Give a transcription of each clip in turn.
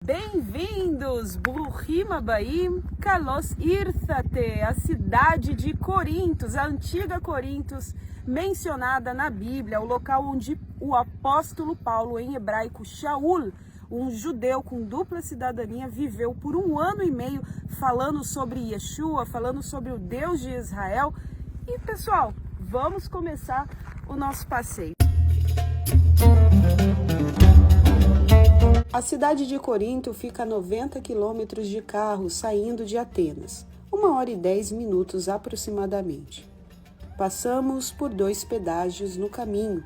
Bem-vindos, Bruchim Abaim, Kalos Irthate, a cidade de Corintos, a antiga Corintos, mencionada na Bíblia, o local onde o apóstolo Paulo, em hebraico Shaul, um judeu com dupla cidadania, viveu por 1 ano e meio falando sobre Yeshua, falando sobre o Deus de Israel. E pessoal, vamos começar o nosso passeio. A cidade de Corinto fica a 90 quilômetros de carro saindo de Atenas, 1h10 aproximadamente. Passamos por 2 pedágios no caminho.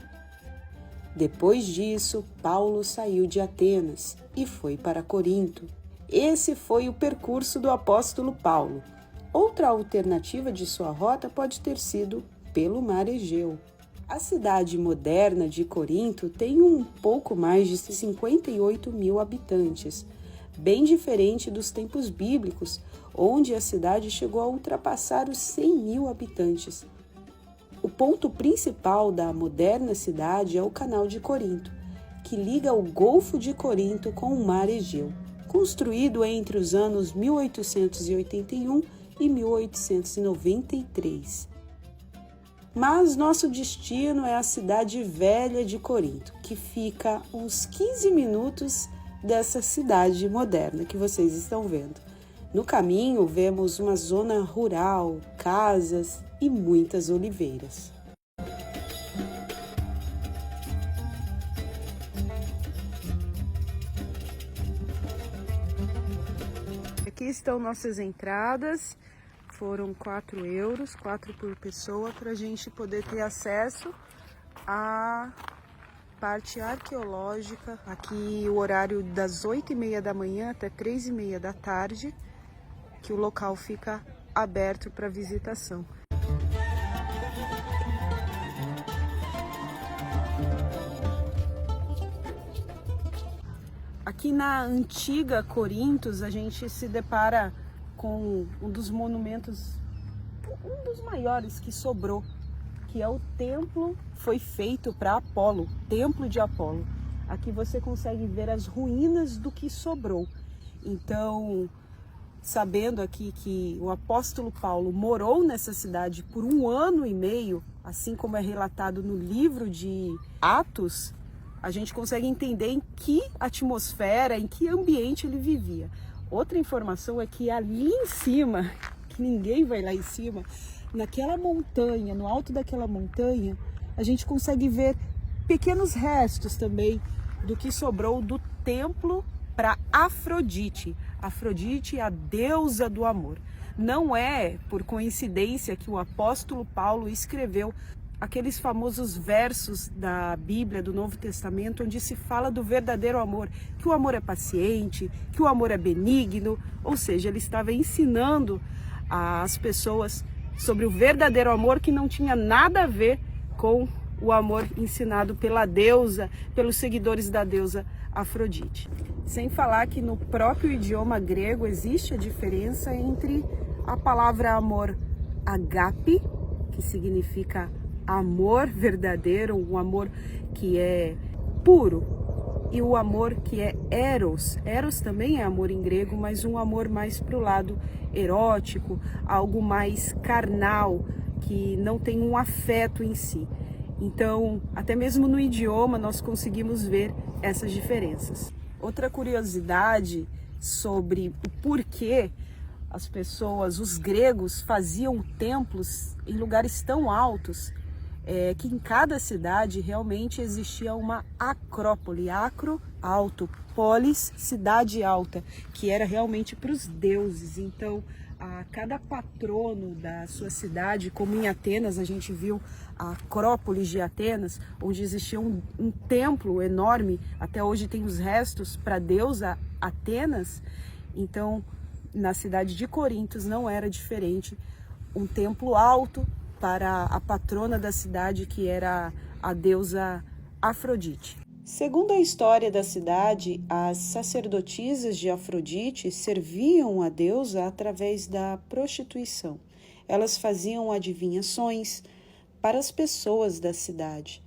Depois disso, Paulo saiu de Atenas e foi para Corinto. Esse foi o percurso do apóstolo Paulo. Outra alternativa de sua rota pode ter sido pelo Mar Egeu. A cidade moderna de Corinto tem um pouco mais de 58 mil habitantes, bem diferente dos tempos bíblicos, onde a cidade chegou a ultrapassar os 100 mil habitantes. O ponto principal da moderna cidade é o Canal de Corinto, que liga o Golfo de Corinto com o Mar Egeu, construído entre os anos 1881 e 1893. Mas nosso destino é a cidade velha de Corinto, que fica uns 15 minutos dessa cidade moderna que vocês estão vendo. No caminho, vemos uma zona rural, casas e muitas oliveiras. Aqui estão nossas entradas. Foram 4 euros, 4 por pessoa, para a gente poder ter acesso à parte arqueológica. Aqui o horário das 8h30 da manhã até 3h30 da tarde, que o local fica aberto para visitação. Aqui na antiga Corintos, a gente se depara com um dos monumentos, um dos maiores que sobrou, que é o templo, foi feito para Apolo, Templo de Apolo. Aqui você consegue ver as ruínas do que sobrou. Então, sabendo aqui que o apóstolo Paulo morou nessa cidade por 1 ano e meio, assim como é relatado no livro de Atos, a gente consegue entender em que atmosfera, em que ambiente ele vivia. Outra informação é que ali em cima, que ninguém vai lá em cima, naquela montanha, no alto daquela montanha, a gente consegue ver pequenos restos também do que sobrou do templo para Afrodite. Afrodite é a deusa do amor. Não é por coincidência que o apóstolo Paulo escreveu aqueles famosos versos da Bíblia, do Novo Testamento, onde se fala do verdadeiro amor, que o amor é paciente, que o amor é benigno, ou seja, ele estava ensinando às pessoas sobre o verdadeiro amor que não tinha nada a ver com o amor ensinado pela deusa, pelos seguidores da deusa Afrodite. Sem falar que no próprio idioma grego existe a diferença entre a palavra amor agape, que significa amor verdadeiro, um amor que é puro, e o amor que é eros. Eros também é amor em grego, mas um amor mais para o lado erótico, algo mais carnal, que não tem um afeto em si. Então, até mesmo no idioma nós conseguimos ver essas diferenças. Outra curiosidade sobre o porquê as pessoas, os gregos, faziam templos em lugares tão altos, é que em cada cidade realmente existia uma acrópole, acro, alto, polis, cidade alta, que era realmente para os deuses. Então, a cada patrono da sua cidade, como em Atenas, a gente viu a Acrópole de Atenas, onde existia um templo enorme, até hoje tem os restos para a deusa Atenas. Então, na cidade de Corinto não era diferente, um templo alto para a patrona da cidade, que era a deusa Afrodite. Segundo a história da cidade, as sacerdotisas de Afrodite serviam a deusa através da prostituição. Elas faziam adivinhações para as pessoas da cidade.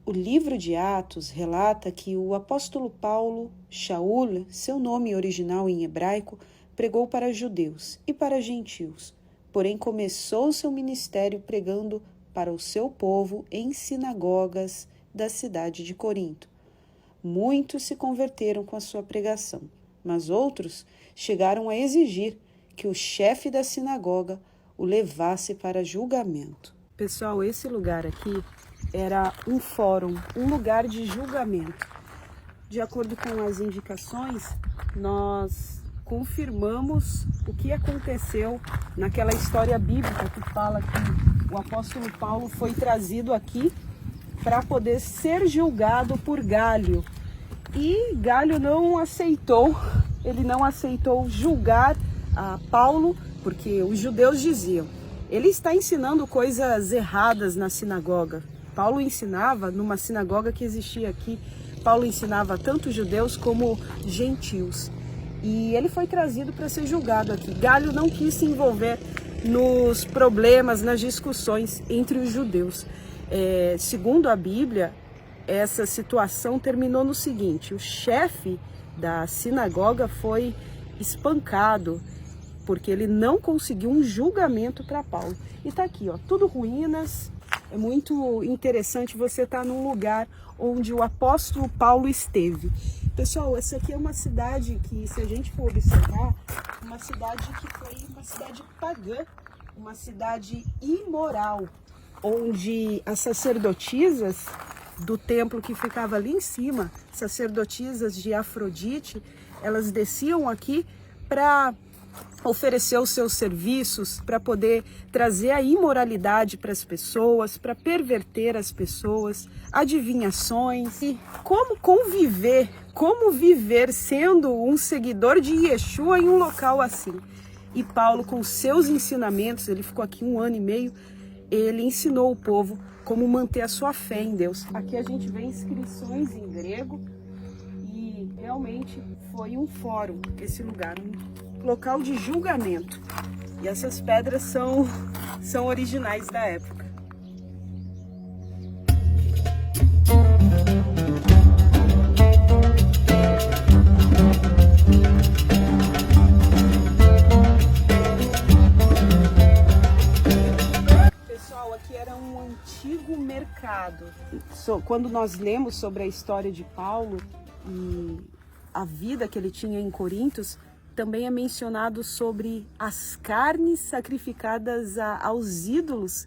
O livro de Atos relata que o apóstolo Paulo, Shaul, seu nome original em hebraico, pregou para judeus e para gentios, porém começou seu ministério pregando para o seu povo em sinagogas da cidade de Corinto. Muitos se converteram com a sua pregação, mas outros chegaram a exigir que o chefe da sinagoga o levasse para julgamento. Pessoal, esse lugar aqui era um fórum, um lugar de julgamento. De acordo com as indicações, nós confirmamos o que aconteceu naquela história bíblica que fala que o apóstolo Paulo foi trazido aqui para poder ser julgado por Gálio. E Gálio não aceitou, ele não aceitou julgar a Paulo, porque os judeus diziam, ele está ensinando coisas erradas na sinagoga. Paulo ensinava numa sinagoga que existia aqui, Paulo ensinava tanto judeus como gentios. E ele foi trazido para ser julgado aqui. Gálio não quis se envolver nos problemas, nas discussões entre os judeus. Segundo a Bíblia, essa situação terminou no seguinte: o chefe da sinagoga foi espancado, porque ele não conseguiu um julgamento para Paulo. E tá aqui, ó, tudo ruínas. É muito interessante você estar num lugar onde o apóstolo Paulo esteve. Pessoal, essa aqui é uma cidade que, se a gente for observar, uma cidade que foi uma cidade pagã, uma cidade imoral, onde as sacerdotisas do templo que ficava ali em cima, sacerdotisas de Afrodite, elas desciam aqui para oferecer os seus serviços, para poder trazer a imoralidade para as pessoas, para perverter as pessoas, adivinhações. E como viver sendo um seguidor de Yeshua em um local assim. E Paulo, com seus ensinamentos, ele ficou aqui 1 ano e meio, ele ensinou o povo como manter a sua fé em Deus. Aqui a gente vê inscrições em grego e realmente foi um fórum, esse lugar, um local de julgamento. E essas pedras são originais da época. Pessoal, aqui era um antigo mercado. Quando nós lemos sobre a história de Paulo e a vida que ele tinha em Corintos, também é mencionado sobre as carnes sacrificadas aos ídolos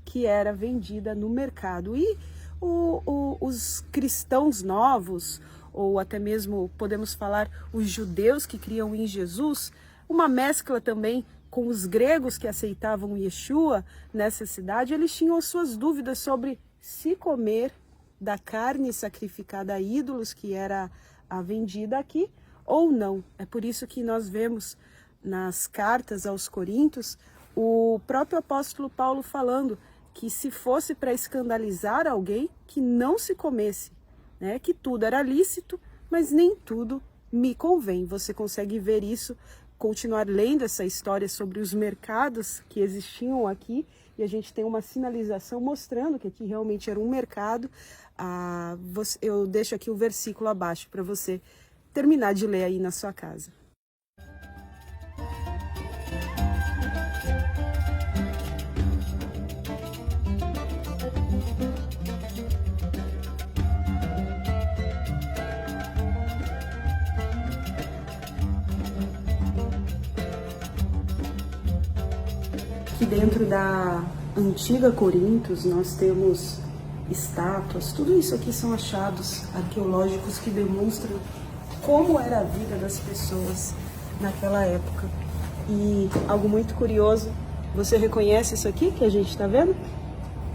que era vendida no mercado. E os cristãos novos, ou até mesmo podemos falar os judeus que criam em Jesus, uma mescla também com os gregos que aceitavam Yeshua nessa cidade, eles tinham as suas dúvidas sobre se comer da carne sacrificada a ídolos que era a vendida aqui, ou não. É por isso que nós vemos nas cartas aos Coríntios o próprio apóstolo Paulo falando que se fosse para escandalizar alguém, que não se comesse, né? Que tudo era lícito, mas nem tudo me convém. Você consegue ver isso, continuar lendo essa história sobre os mercados que existiam aqui, e a gente tem uma sinalização mostrando que aqui realmente era um mercado. Eu deixo aqui o versículo abaixo para você terminar de ler aí na sua casa. Aqui dentro da antiga Corintos nós temos estátuas, tudo isso aqui são achados arqueológicos que demonstram como era a vida das pessoas naquela época. E algo muito curioso, você reconhece isso aqui que a gente está vendo?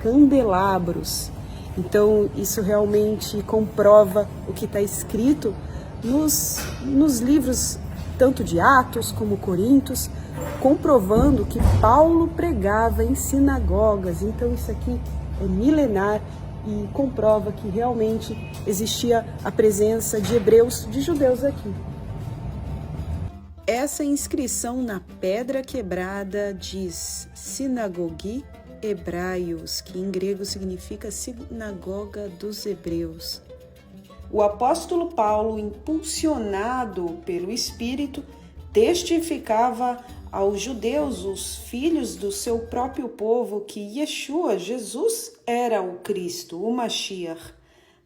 Candelabros. Então isso realmente comprova o que está escrito nos livros tanto de Atos como Coríntios, comprovando que Paulo pregava em sinagogas. Então isso aqui é milenar e comprova que realmente existia a presença de hebreus, de judeus aqui. Essa inscrição na pedra quebrada diz Sinagogue Hebraios, que em grego significa sinagoga dos hebreus. O apóstolo Paulo, impulsionado pelo Espírito, testificava aos judeus, os filhos do seu próprio povo, que Yeshua, Jesus, era o Cristo, o Mashiach.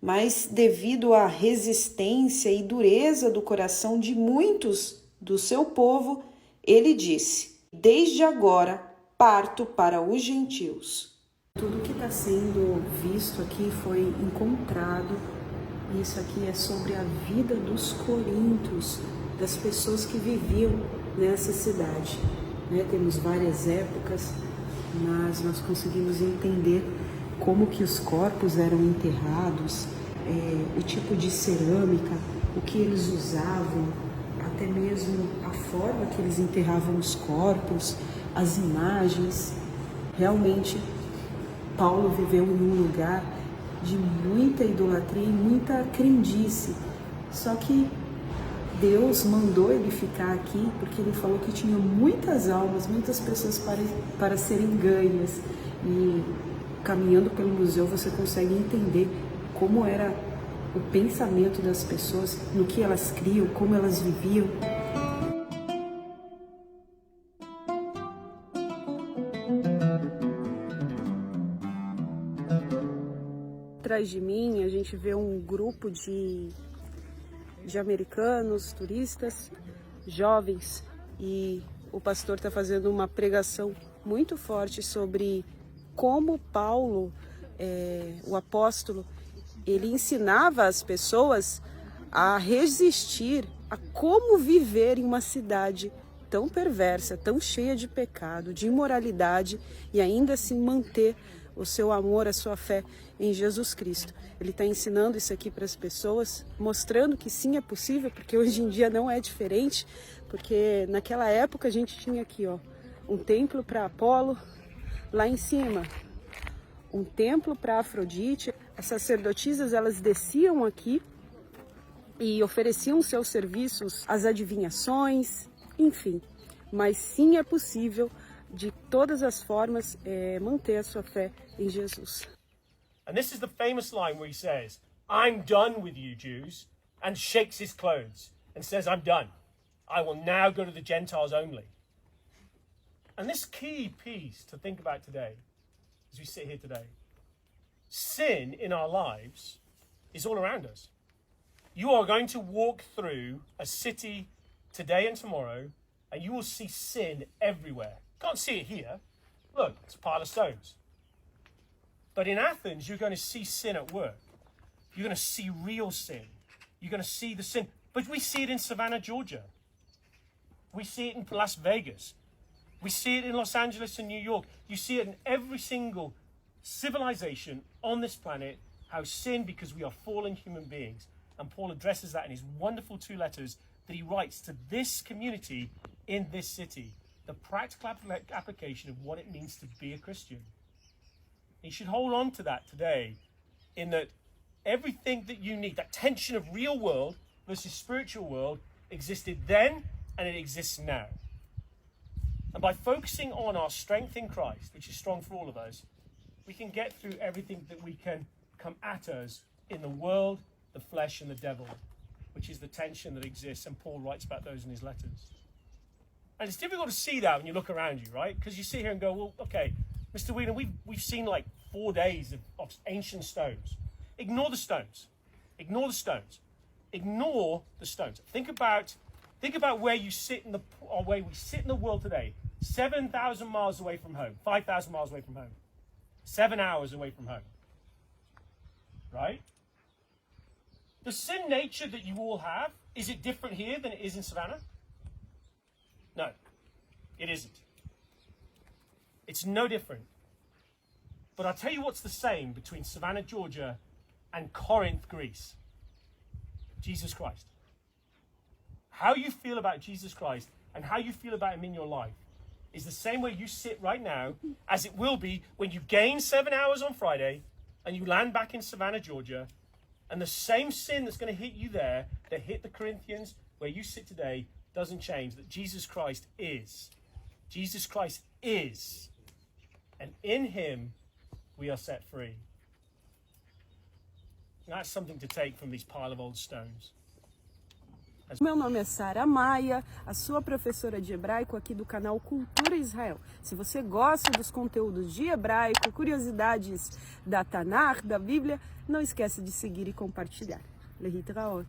Mas devido à resistência e dureza do coração de muitos do seu povo, ele disse: desde agora parto para os gentios. Tudo que está sendo visto aqui foi encontrado. Isso aqui é sobre a vida dos coríntios, das pessoas que viviam nessa cidade. Temos várias épocas, mas nós conseguimos entender como que os corpos eram enterrados, o tipo de cerâmica, o que eles usavam, até mesmo a forma que eles enterravam os corpos, as imagens. Realmente, Paulo viveu em um lugar de muita idolatria e muita crendice. Só que Deus mandou ele ficar aqui porque ele falou que tinha muitas almas, muitas pessoas para serem ganhas. E caminhando pelo museu você consegue entender como era o pensamento das pessoas, no que elas criam, como elas viviam. Atrás de mim a gente vê um grupo de americanos, turistas, jovens, e o pastor está fazendo uma pregação muito forte sobre como Paulo, o apóstolo, ele ensinava as pessoas a resistir a como viver em uma cidade tão perversa, tão cheia de pecado, de imoralidade, e ainda assim manter o seu amor, a sua fé em Jesus Cristo. Ele está ensinando isso aqui para as pessoas, mostrando que sim, é possível, porque hoje em dia não é diferente, porque naquela época a gente tinha aqui, um templo para Apolo, lá em cima, um templo para Afrodite. As sacerdotisas, elas desciam aqui e ofereciam seus serviços às adivinhações, enfim. Mas sim, é possível, de todas as formas, manter a sua fé em Jesus. And this is the famous line where he says, "I'm done with you Jews," and shakes his clothes and says, "I'm done. I will now go to the Gentiles only." And this key piece to think about today, as we sit here today, sin in our lives is all around us. You are going to walk through a city today and tomorrow, and you will see sin everywhere. Can't see it here. Look, it's a pile of stones. But in Athens, you're going to see sin at work. You're going to see real sin. You're going to see the sin. But we see it in Savannah, Georgia. We see it in Las Vegas. We see it in Los Angeles and New York. You see it in every single civilization on this planet, how sin, because we are fallen human beings. And Paul addresses that in his wonderful 2 letters that he writes to this community in this city. The practical application of what it means to be a Christian. You should hold on to that today, in that everything that you need, that tension of real world versus spiritual world, existed then and it exists now. And by focusing on our strength in Christ, which is strong for all of us, we can get through everything that we can come at us in the world, the flesh and the devil, which is the tension that exists. And Paul writes about those in his letters. And it's difficult to see that when you look around you, right? Because you sit here and go, well, okay, Mr. Whelan, we've seen like 4 days of ancient stones. Ignore the stones. Ignore the stones. Ignore the stones. Think about where you sit or where we sit in the world today. 7,000 miles away from home. 5,000 miles away from home. 7 hours away from home. Right? The sin nature that you all have, is it different here than it is in Savannah? No, it isn't. It's no different. But I'll tell you what's the same between Savannah, Georgia and Corinth, Greece. Jesus Christ. How you feel about Jesus Christ and how you feel about him in your life is the same way you sit right now as it will be when you gain 7 hours on Friday and you land back in Savannah, Georgia, and the same sin that's going to hit you there that hit the Corinthians where you sit today doesn't change, that Jesus Christ is. Jesus Christ is And in him, we are set free. That's something to take from these pile of old stones. Meu nome é Sara Maia, a sua professora de hebraico aqui do canal Cultura Israel. Se você gosta dos conteúdos de hebraico, curiosidades da Tanakh, da Bíblia, não esqueça de seguir e compartilhar. Lehitraot.